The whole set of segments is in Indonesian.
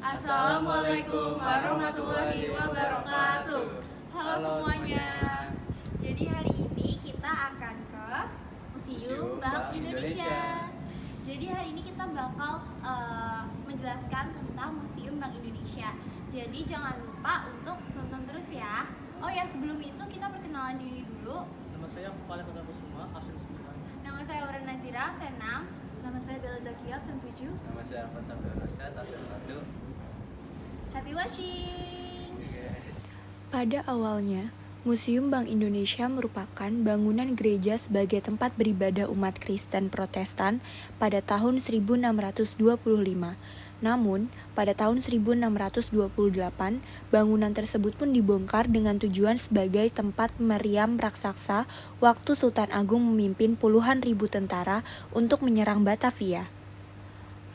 Assalamualaikum warahmatullahi wabarakatuh. Halo semuanya. Jadi hari ini kita akan ke Museum Bank Indonesia. Jadi hari ini kita bakal menjelaskan tentang Museum Bank Indonesia. Jadi jangan lupa untuk tonton terus ya. Oh ya, sebelum itu kita perkenalan diri dulu. Nama saya Falik Kusuma, absen 9. Nama saya Auren Nazira, absen 6. Nama saya Bella Zakia, absen 7. Nama saya Arfan Sambil Rosyad, absen 1. Happy watching! Pada awalnya, Museum Bank Indonesia merupakan bangunan gereja sebagai tempat beribadah umat Kristen Protestan pada tahun 1625. Namun, pada tahun 1628, bangunan tersebut pun dibongkar dengan tujuan sebagai tempat meriam raksasa waktu Sultan Agung memimpin puluhan ribu tentara untuk menyerang Batavia.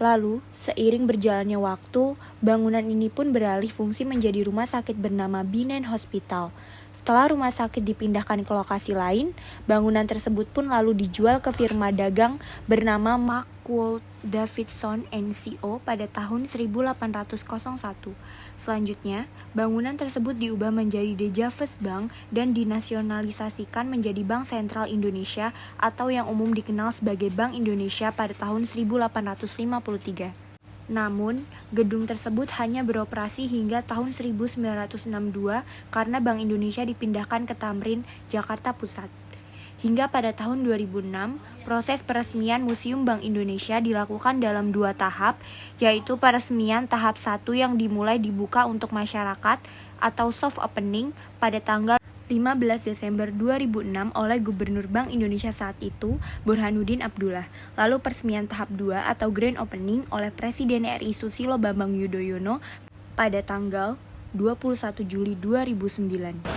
Lalu, seiring berjalannya waktu, bangunan ini pun beralih fungsi menjadi rumah sakit bernama Binnen Hospital. Setelah rumah sakit dipindahkan ke lokasi lain, bangunan tersebut pun lalu dijual ke firma dagang bernama Markwood Davidson & Co. pada tahun 1801. Selanjutnya, bangunan tersebut diubah menjadi The Javers Bank dan dinasionalisasikan menjadi Bank Sentral Indonesia atau yang umum dikenal sebagai Bank Indonesia pada tahun 1853. Namun, gedung tersebut hanya beroperasi hingga tahun 1962 karena Bank Indonesia dipindahkan ke Tamrin, Jakarta Pusat. Hingga pada tahun 2006, proses peresmian Museum Bank Indonesia dilakukan dalam 2 tahap, yaitu peresmian tahap 1 yang dimulai dibuka untuk masyarakat atau soft opening pada tanggal 15 Desember 2006 oleh Gubernur Bank Indonesia saat itu, Burhanuddin Abdullah. Lalu peresmian tahap 2 atau grand opening oleh Presiden RI Susilo Bambang Yudhoyono pada tanggal 21 Juli 2009.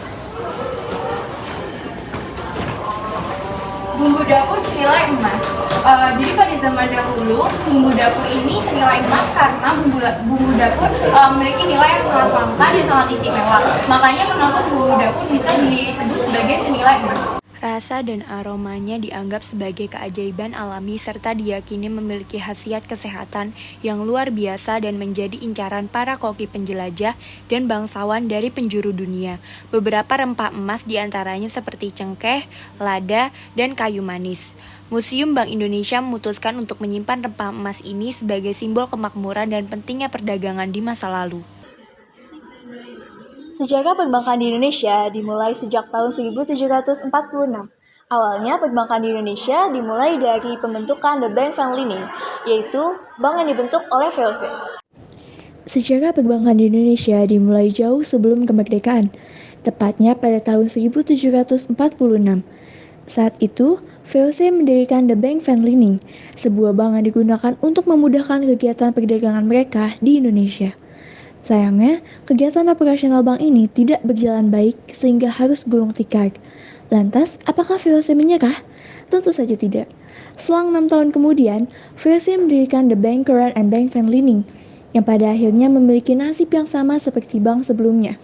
Bumbu dapur senilai emas. Jadi pada zaman dahulu, bumbu dapur ini senilai emas karena bumbu dapur memiliki nilai yang sangat langka dan sangat istimewa. Makanya kenapa bumbu dapur bisa disebut sebagai senilai emas. Rasa dan aromanya dianggap sebagai keajaiban alami serta diyakini memiliki khasiat kesehatan yang luar biasa dan menjadi incaran para koki penjelajah dan bangsawan dari penjuru dunia. Beberapa rempah emas diantaranya seperti cengkeh, lada, dan kayu manis. Museum Bank Indonesia memutuskan untuk menyimpan rempah emas ini sebagai simbol kemakmuran dan pentingnya perdagangan di masa lalu. Sejarah perbankan di Indonesia dimulai sejak tahun 1746. Awalnya perbankan di Indonesia dimulai dari pembentukan The Bank Van Liening, yaitu bank yang dibentuk oleh VOC. Sejarah perbankan di Indonesia dimulai jauh sebelum kemerdekaan, tepatnya pada tahun 1746. Saat itu, VOC mendirikan The Bank Van Liening, sebuah bank yang digunakan untuk memudahkan kegiatan perdagangan mereka di Indonesia. Sayangnya, kegiatan operasional bank ini tidak berjalan baik sehingga harus gulung tikar. Lantas, apakah VOC menyerah? Tentu saja tidak. Selang 6 tahun kemudian, VOC mendirikan The Bank Koran and Bank Van Liening, yang pada akhirnya memiliki nasib yang sama seperti bank sebelumnya.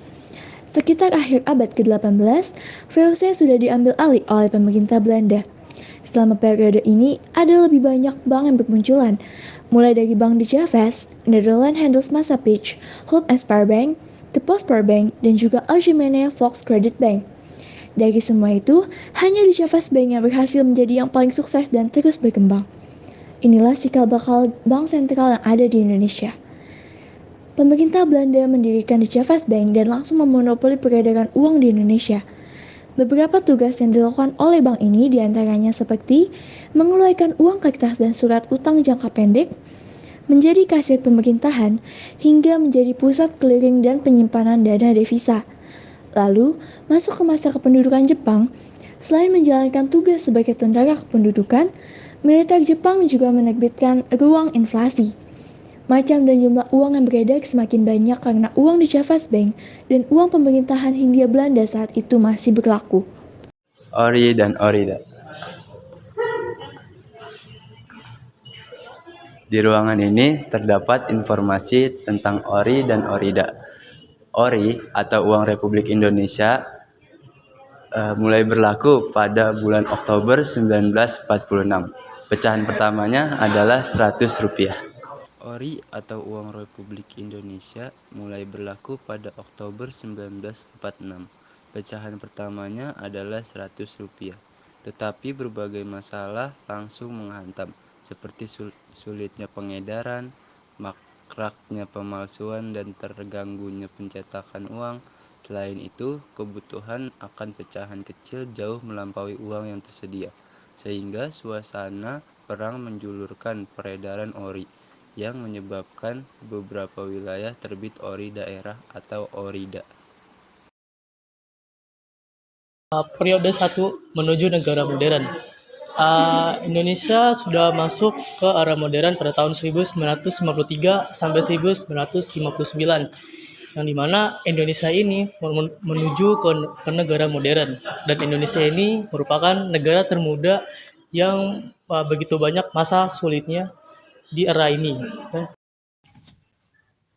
Sekitar akhir abad ke-18, VOC sudah diambil alih oleh pemerintah Belanda. Selama periode ini, ada lebih banyak bank yang bermunculan, mulai dari Bank de Javers, Nederland Handelsmaatschappiij, Hulp en Spaarbank, De Postbank, dan juga Algemene Volkskrediet Bank. Dari semua itu, hanya De Javers Bank yang berhasil menjadi yang paling sukses dan terus berkembang. Inilah cikal bakal bank sentral yang ada di Indonesia. Pemerintah Belanda mendirikan De Javers Bank dan langsung memonopoli peredaran uang di Indonesia. Beberapa tugas yang dilakukan oleh bank ini diantaranya seperti mengeluarkan uang kertas dan surat utang jangka pendek, menjadi kasir pemerintahan, hingga menjadi pusat clearing dan penyimpanan dana devisa. Lalu, masuk ke masa kependudukan Jepang, selain menjalankan tugas sebagai tentara kependudukan, militer Jepang juga menerbitkan ruang inflasi. Macam dan jumlah uang yang beredar semakin banyak karena uang di Javers Bank dan uang pemerintahan Hindia Belanda saat itu masih berlaku. Ori dan Orida. Di ruangan ini terdapat informasi tentang Ori dan Orida. Ori atau uang Republik Indonesia mulai berlaku pada bulan Oktober 1946. Pecahan pertamanya adalah 100 rupiah. Ori ori atau uang Republik Indonesia mulai berlaku pada Oktober 1946. Pecahan pertamanya adalah Rp100. Tetapi berbagai masalah langsung menghantam, seperti sulitnya pengedaran, makraknya pemalsuan, dan terganggunya pencetakan uang. Selain itu, kebutuhan akan pecahan kecil jauh melampaui uang yang tersedia, sehingga suasana perang menjulurkan peredaran ori, yang menyebabkan beberapa wilayah terbit ori daerah atau orida. Periode 1 menuju negara modern. Indonesia sudah masuk ke era modern pada tahun 1953 sampai 1959, yang dimana Indonesia ini menuju ke negara modern, dan Indonesia ini merupakan negara termuda yang begitu banyak masa sulitnya di era ini.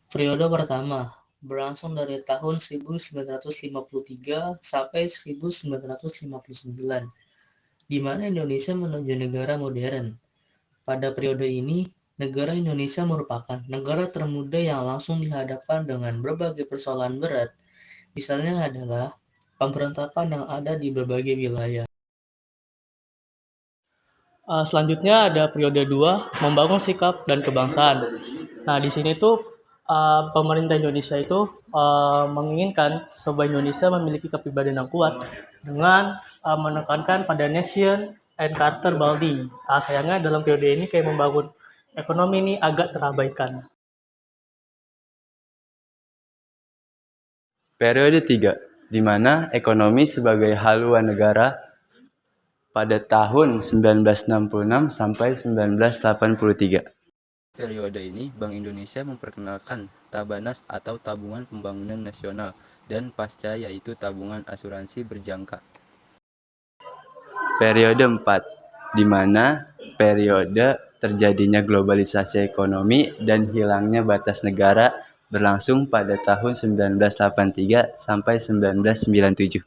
Periode pertama berlangsung dari tahun 1953 sampai 1959, di mana Indonesia menuju negara modern. Pada periode ini, negara Indonesia merupakan negara termuda yang langsung dihadapkan dengan berbagai persoalan berat. Misalnya adalah pemberontakan yang ada di berbagai wilayah. Selanjutnya ada periode 2, membangun sikap dan kebangsaan. Nah, di sini tuh pemerintah Indonesia itu menginginkan sebuah Indonesia memiliki kepribadian yang kuat dengan menekankan pada nation and character building. Sayangnya dalam periode ini kayak membangun ekonomi ini agak terabaikan. Periode 3, di mana ekonomi sebagai haluan negara pada tahun 1966 sampai 1983. Periode ini, Bank Indonesia memperkenalkan Tabanas atau Tabungan Pembangunan Nasional, dan pasca yaitu Tabungan Asuransi Berjangka. Periode 4, di mana periode terjadinya globalisasi ekonomi dan hilangnya batas negara berlangsung pada tahun 1983 sampai 1997.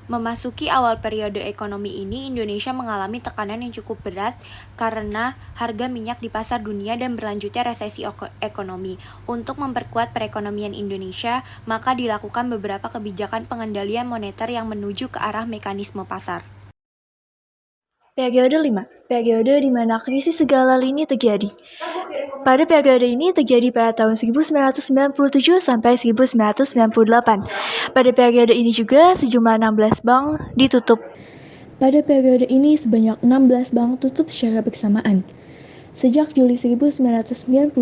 Memasuki awal periode ekonomi ini, Indonesia mengalami tekanan yang cukup berat karena harga minyak di pasar dunia dan berlanjutnya resesi ekonomi. Untuk memperkuat perekonomian Indonesia, maka dilakukan beberapa kebijakan pengendalian moneter yang menuju ke arah mekanisme pasar. Periode 5, periode di mana krisis segala lini terjadi. Pada periode ini terjadi pada tahun 1997 sampai 1998. Pada periode ini juga sejumlah 16 bank ditutup. Pada periode ini sebanyak 16 bank tutup secara bersamaan. Sejak Juli 1997,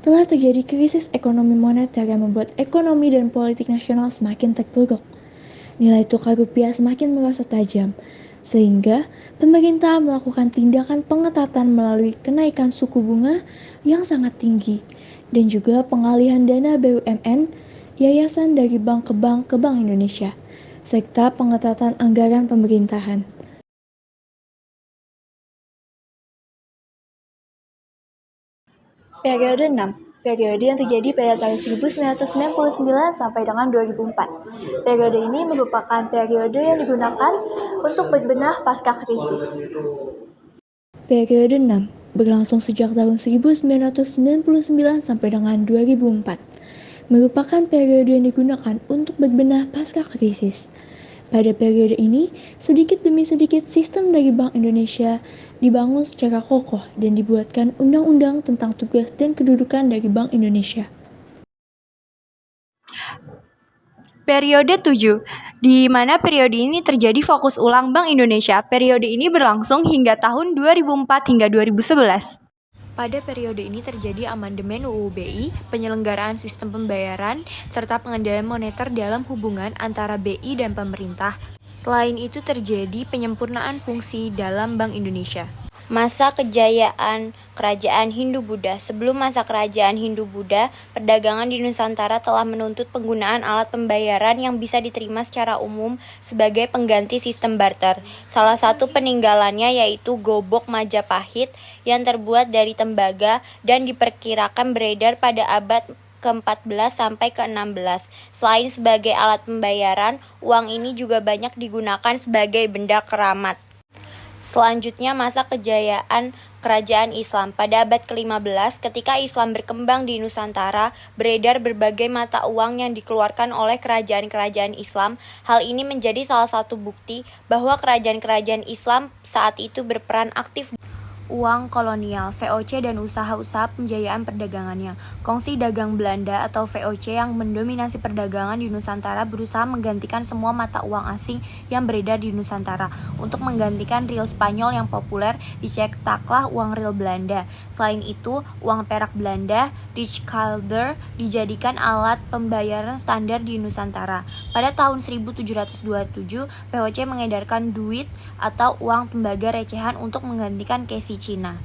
telah terjadi krisis ekonomi moneter yang membuat ekonomi dan politik nasional semakin terpuruk. Nilai tukar rupiah semakin merosot tajam, sehingga pemerintah melakukan tindakan pengetatan melalui kenaikan suku bunga yang sangat tinggi dan juga pengalihan dana BUMN, yayasan dari bank ke Bank Indonesia, serta pengetatan anggaran pemerintahan. Periode 6, periode yang terjadi pada tahun 1999 sampai dengan 2004. Periode ini merupakan periode yang digunakan untuk berbenah pasca krisis. Periode 6 berlangsung sejak tahun 1999 sampai dengan 2004. Merupakan periode yang digunakan untuk berbenah pasca krisis. Pada periode ini, sedikit demi sedikit sistem dari Bank Indonesia dibangun secara kokoh dan dibuatkan undang-undang tentang tugas dan kedudukan dari Bank Indonesia. Periode 7, di mana periode ini terjadi fokus ulang Bank Indonesia. Periode ini berlangsung hingga tahun 2004 hingga 2011. Pada periode ini terjadi amandemen UU BI, penyelenggaraan sistem pembayaran, serta pengendalian moneter dalam hubungan antara BI dan pemerintah. Selain itu terjadi penyempurnaan fungsi dalam Bank Indonesia. Masa kejayaan Kerajaan Hindu-Buddha. Sebelum masa Kerajaan Hindu-Buddha, perdagangan di Nusantara telah menuntut penggunaan alat pembayaran yang bisa diterima secara umum sebagai pengganti sistem barter. Salah satu peninggalannya yaitu gobok Majapahit yang terbuat dari tembaga dan diperkirakan beredar pada abad ke-14 sampai ke-16. Selain sebagai alat pembayaran, uang ini juga banyak digunakan sebagai benda keramat. Selanjutnya masa kejayaan kerajaan Islam. Pada abad ke-15, ketika Islam berkembang di Nusantara, beredar berbagai mata uang yang dikeluarkan oleh kerajaan-kerajaan Islam. Hal ini menjadi salah satu bukti bahwa kerajaan-kerajaan Islam saat itu berperan aktif uang kolonial, VOC, dan usaha-usaha pembiayaan perdagangannya. Kongsi dagang Belanda atau VOC yang mendominasi perdagangan di Nusantara berusaha menggantikan semua mata uang asing yang beredar di Nusantara. Untuk menggantikan rial Spanyol yang populer, dicetaklah uang rial Belanda. Selain itu, uang perak Belanda, Rijksgulden, dijadikan alat pembayaran standar di Nusantara. Pada tahun 1727, VOC mengedarkan duit atau uang tembaga recehan untuk menggantikan kesi Cina.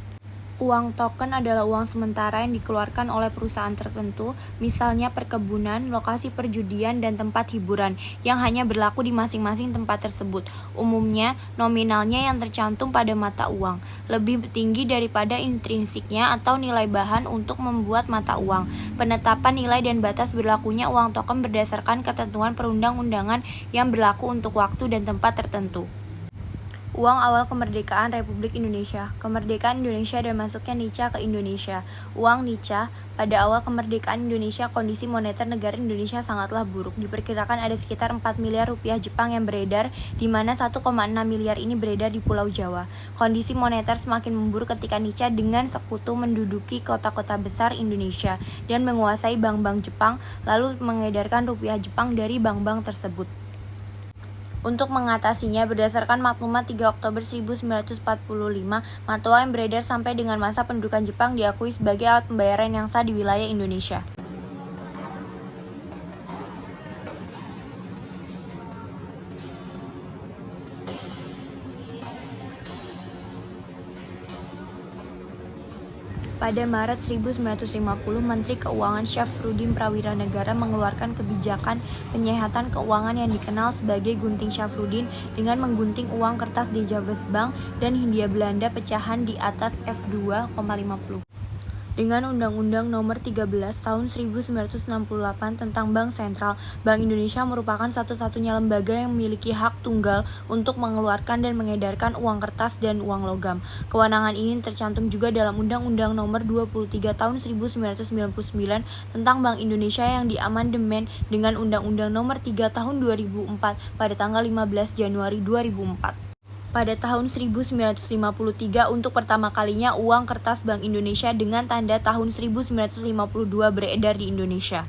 Uang token adalah uang sementara yang dikeluarkan oleh perusahaan tertentu, misalnya perkebunan, lokasi perjudian, dan tempat hiburan, yang hanya berlaku di masing-masing tempat tersebut. Umumnya, nominalnya yang tercantum pada mata uang lebih tinggi daripada intrinsiknya atau nilai bahan untuk membuat mata uang. Penetapan nilai dan batas berlakunya uang token berdasarkan ketentuan perundang-undangan yang berlaku untuk waktu dan tempat tertentu. Uang awal kemerdekaan Republik Indonesia. Kemerdekaan Indonesia dan masuknya Nica ke Indonesia. Uang Nica, pada awal kemerdekaan Indonesia, kondisi moneter negara Indonesia sangatlah buruk. Diperkirakan ada sekitar 4 miliar rupiah Jepang yang beredar, di mana 1,6 miliar ini beredar di Pulau Jawa. Kondisi moneter semakin memburuk ketika Nica dengan sekutu menduduki kota-kota besar Indonesia dan menguasai bank-bank Jepang, lalu mengedarkan rupiah Jepang dari bank-bank tersebut. Untuk mengatasinya, berdasarkan maklumat 3 Oktober 1945, mata uang yang beredar sampai dengan masa pendudukan Jepang diakui sebagai alat pembayaran yang sah di wilayah Indonesia. Pada Maret 1950, Menteri Keuangan Syafruddin Prawiranegara mengeluarkan kebijakan penyehatan keuangan yang dikenal sebagai Gunting Syafruddin dengan menggunting uang kertas di Javabank dan Hindia Belanda pecahan di atas F2,50. Dengan Undang-Undang Nomor 13 Tahun 1968 tentang Bank Sentral, Bank Indonesia merupakan satu-satunya lembaga yang memiliki hak tunggal untuk mengeluarkan dan mengedarkan uang kertas dan uang logam. Kewenangan ini tercantum juga dalam Undang-Undang Nomor 23 Tahun 1999 tentang Bank Indonesia yang diamandemen dengan Undang-Undang Nomor 3 Tahun 2004 pada tanggal 15 Januari 2004. Pada tahun 1953, untuk pertama kalinya uang kertas Bank Indonesia dengan tanda tahun 1952 beredar di Indonesia.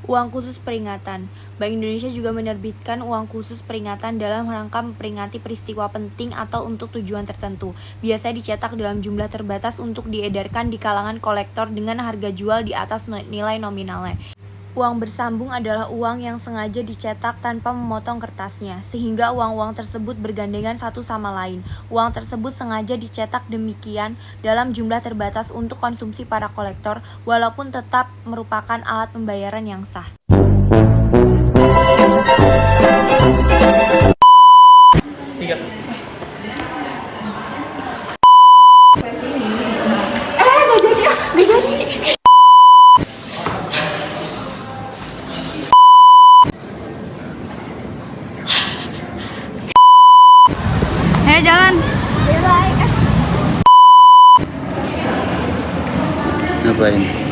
Uang khusus peringatan. Bank Indonesia juga menerbitkan uang khusus peringatan dalam rangka memperingati peristiwa penting atau untuk tujuan tertentu. Biasa dicetak dalam jumlah terbatas untuk diedarkan di kalangan kolektor dengan harga jual di atas nilai nominalnya. Uang bersambung adalah uang yang sengaja dicetak tanpa memotong kertasnya, sehingga uang-uang tersebut bergandengan satu sama lain. Uang tersebut sengaja dicetak demikian dalam jumlah terbatas untuk konsumsi para kolektor, walaupun tetap merupakan alat pembayaran yang sah. Ayo jalan. Ngapain?